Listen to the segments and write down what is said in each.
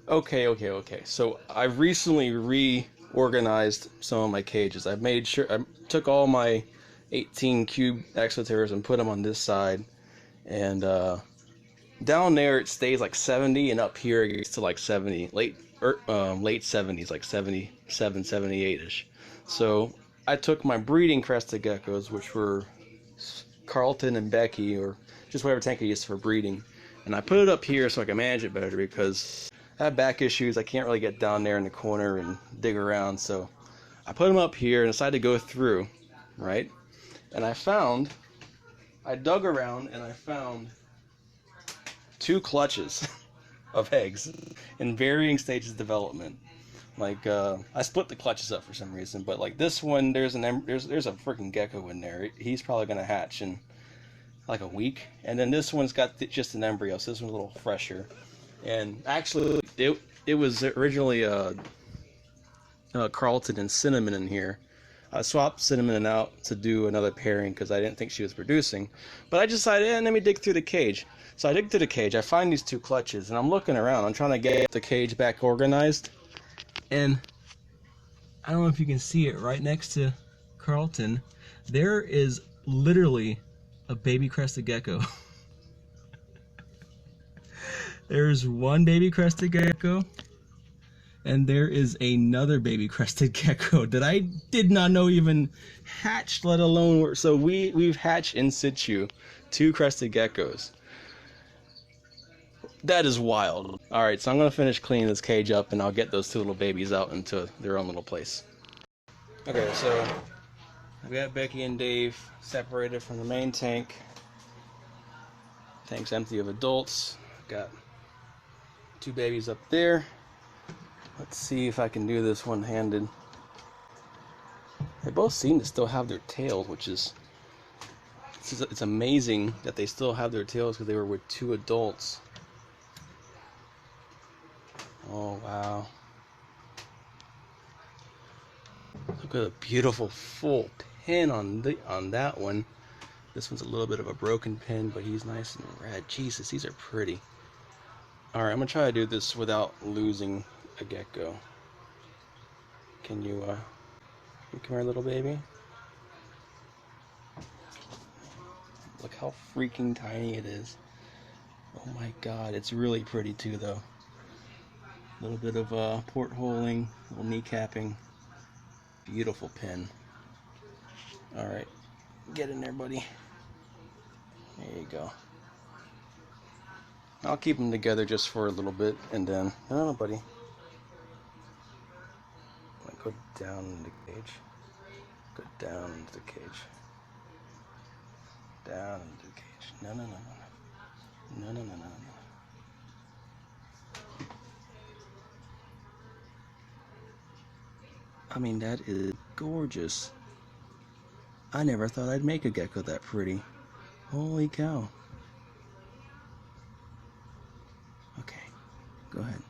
Okay. So I've recently reorganized some of my cages. I've made sure I took all my 18 cube exoterrors and put them on this side, and down there it stays like 70, and up here it gets to like 70, late 70s, like 77, 78ish. So I took my breeding crested geckos, which were Carlton and Becky, or just whatever tank I used for breeding, and I put it up here so I can manage it better because I have back issues. I can't really get down there in the corner and dig around, so I put them up here and decided to go through, right? And I dug around and I found two clutches of eggs in varying stages of development. Like I split the clutches up for some reason, but like this one, there's a freaking gecko in there. He's probably gonna hatch in like a week, and then this one's got just an embryo, so this one's a little fresher. And actually, it was originally Carlton and Cinnamon in here. I swapped Cinnamon out to do another pairing because I didn't think she was producing. But I decided, let me dig through the cage. So I dig through the cage, I find these two clutches, and I'm looking around. I'm trying to get the cage back organized. And I don't know if you can see it right next to Carlton. There is literally a baby crested gecko. There's one baby crested gecko, and there is another baby crested gecko that I did not know even hatched, let alone were. So we've hatched in situ two crested geckos. That is wild. Alright, so I'm gonna finish cleaning this cage up and I'll get those two little babies out into their own little place. Okay, so I've got Becky and Dave separated from the main tank. Tank's empty of adults. Got two babies up there. Let's see if I can do this one-handed. They both seem to still have their tails, which is it's amazing that they still have their tails because they were with two adults. Oh wow. Look at the beautiful full pin on that one. This one's a little bit of a broken pin, but he's nice and red. Jesus, these are pretty. Alright, I'm gonna try to do this without losing a gecko. Can you come here, little baby? Look how freaking tiny it is. Oh my god, it's really pretty too though. A little bit of portholing, little kneecapping. Beautiful pin. Alright, get in there, buddy. There you go. I'll keep them together just for a little bit, and then... No, buddy. Go down in the cage. Go down into the cage. Down into the cage. No. I mean, that is gorgeous. I never thought I'd make a gecko that pretty. Holy cow. Okay, go ahead.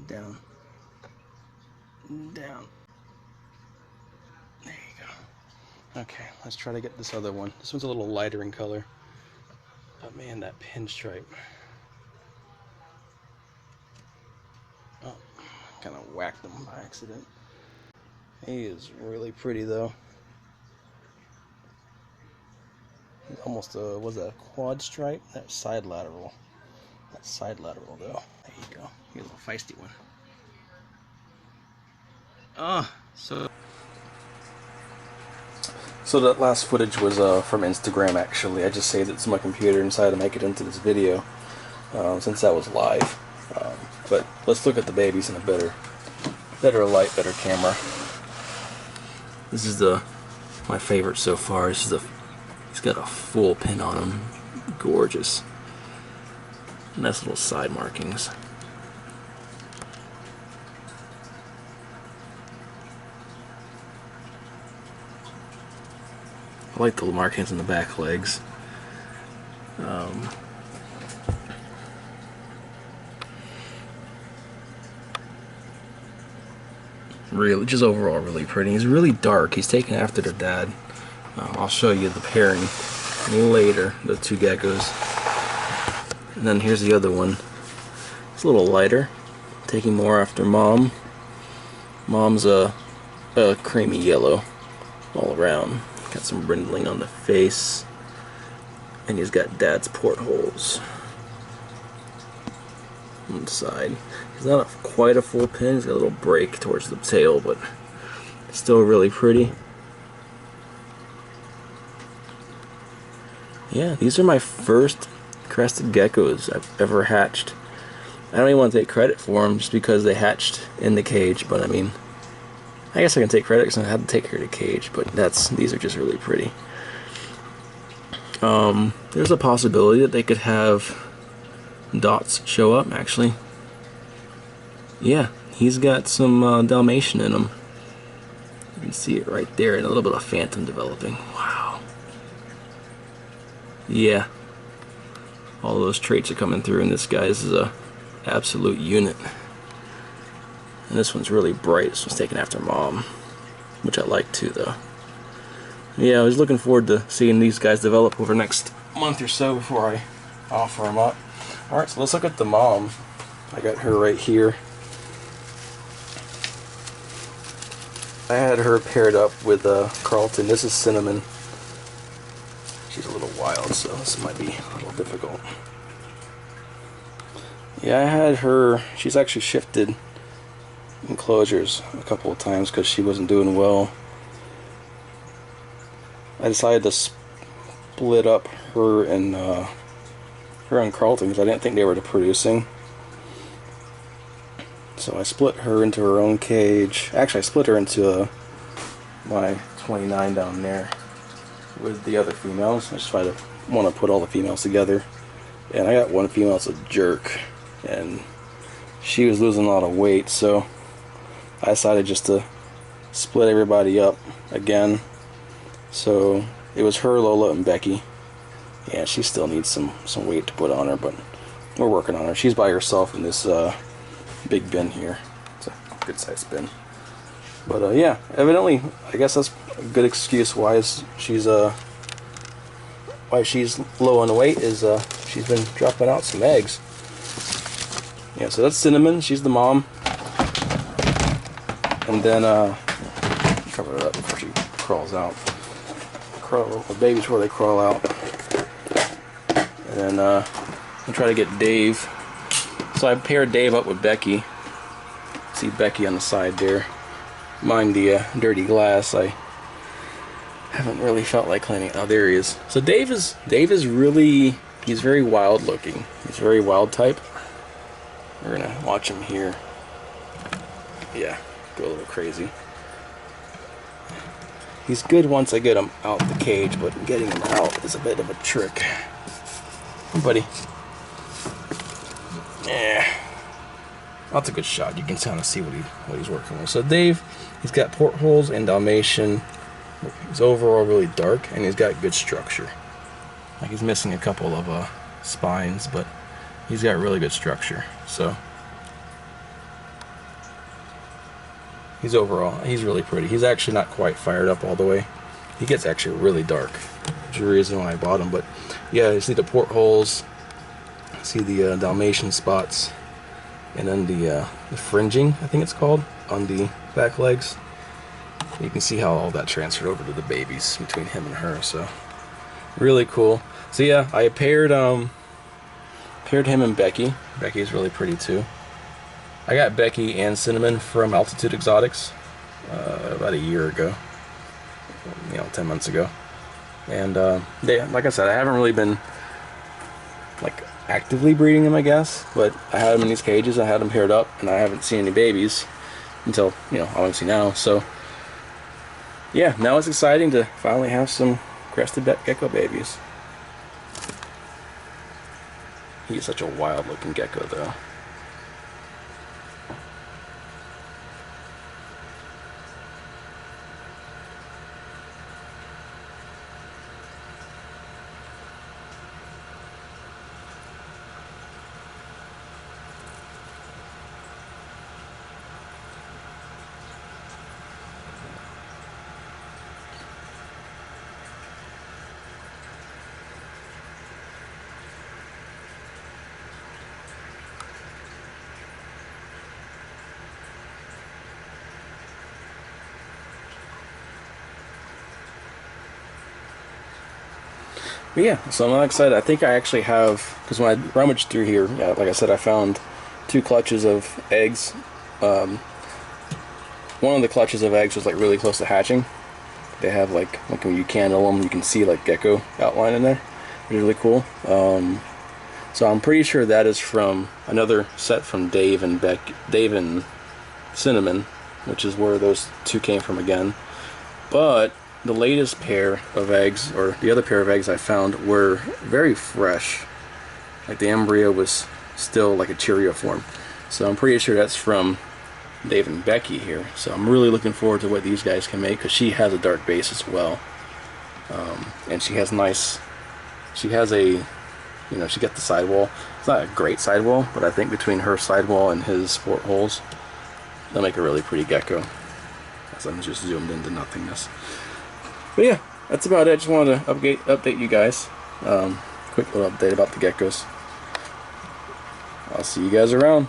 Down. Down. There you go. Okay, let's try to get this other one. This one's a little lighter in color. But man, that pinstripe. Oh, kind of whacked him by accident. He is really pretty though. He's almost was that a quad stripe? That's side lateral. That's side lateral though. There you go. Here's a little feisty one. So that last footage was from Instagram actually. I just saved it to my computer and decided to make it into this video since that was live. But let's look at the babies in a better light, better camera. This is my favorite so far. This is he's got a full pin on him. Gorgeous. Nice little side markings. I like the markings on the back legs. Really, just overall really pretty. He's really dark. He's taken after the dad. I'll show you the pairing later, the two geckos. And then here's the other one. It's a little lighter, taking more after mom. Mom's a creamy yellow all around. Got some brindling on the face, and he's got dad's portholes on the side. He's not quite a full pin, he's got a little break towards the tail, but still really pretty. Yeah, these are my first crested geckos I've ever hatched. I don't even want to take credit for them just because they hatched in the cage, but I mean, I guess I can take credit because I had to take care of the cage, but these are just really pretty. There's a possibility that they could have dots show up, actually. Yeah, he's got some Dalmatian in him. You can see it right there, and a little bit of phantom developing. Wow. Yeah. All those traits are coming through, and this guy's is a absolute unit. And this one's really bright. This one's taken after mom, which I like too, though. Yeah, I was looking forward to seeing these guys develop over the next month or so before I offer them up. Alright, so let's look at the mom. I got her right here. I had her paired up with Carlton. This is Cinnamon. She's a little wild, so this might be a little difficult. Yeah, I had her. She's actually shifted enclosures a couple of times because she wasn't doing well. I decided to split up her and Carlton because I didn't think they were producing. So I split her into her own cage. Actually, I split her into my 29 down there with the other females. I just want to put all the females together. And I got one female that's a jerk, and she was losing a lot of weight, so I decided just to split everybody up again. So it was her, Lola, and Becky. Yeah, she still needs some weight to put on her, but we're working on her. She's by herself in this big bin here. It's a good sized bin. But yeah, evidently, I guess that's a good excuse why she's low on weight is she's been dropping out some eggs. Yeah, so that's Cinnamon. She's the mom. And then cover it up before she crawls out. The babies before they crawl out. And then I'll try to get Dave. So I paired Dave up with Becky. See Becky on the side there. Mind the dirty glass. I haven't really felt like cleaning. Oh, there he is. So Dave is really, he's very wild looking. He's very wild type. We're gonna watch him here. Yeah, go a little crazy. He's good once I get him out the cage, but getting him out is a bit of a trick. Hey, buddy. Yeah. That's a good shot. You can kind of see what he's working with. So Dave, he's got portholes and Dalmatian. He's overall really dark, and he's got good structure. Like, he's missing a couple of spines, but he's got really good structure. So he's really pretty. He's actually not quite fired up all the way. He gets actually really dark, which is the reason why I bought him. But yeah, you see the portholes, see the Dalmatian spots, and then the fringing, I think it's called, on the back legs. You can see how all that transferred over to the babies between him and her. So really cool. So yeah, I paired him and Becky. Becky's really pretty too. I got Becky and Cinnamon from Altitude Exotics about a year ago, 10 months ago. And like I said, I haven't really been like actively breeding them, I guess, but I had them in these cages. I had them paired up, and I haven't seen any babies until obviously now. So yeah, now it's exciting to finally have some crested gecko babies. He's such a wild looking gecko though. But yeah, so I'm not excited. I think I actually have, because when I rummaged through here, yeah, like I said, I found 2 clutches of eggs. One of the clutches of eggs was like really close to hatching. They have like when you candle them, you can see like gecko outline in there, which is really cool. So I'm pretty sure that is from another set from Dave and Cinnamon, which is where those 2 came from again. But the latest pair of eggs, or the other pair of eggs I found, were very fresh. Like the embryo was still like a Cheerio form. So I'm pretty sure that's from Dave and Becky here. So I'm really looking forward to what these guys can make, because she has a dark base as well. And she has she has a, she got the sidewall. It's not a great sidewall, but I think between her sidewall and his sport holes, they'll make a really pretty gecko. As I'm just zoomed into nothingness. But yeah, that's about it. Just wanted to update you guys. Quick little update about the geckos. I'll see you guys around.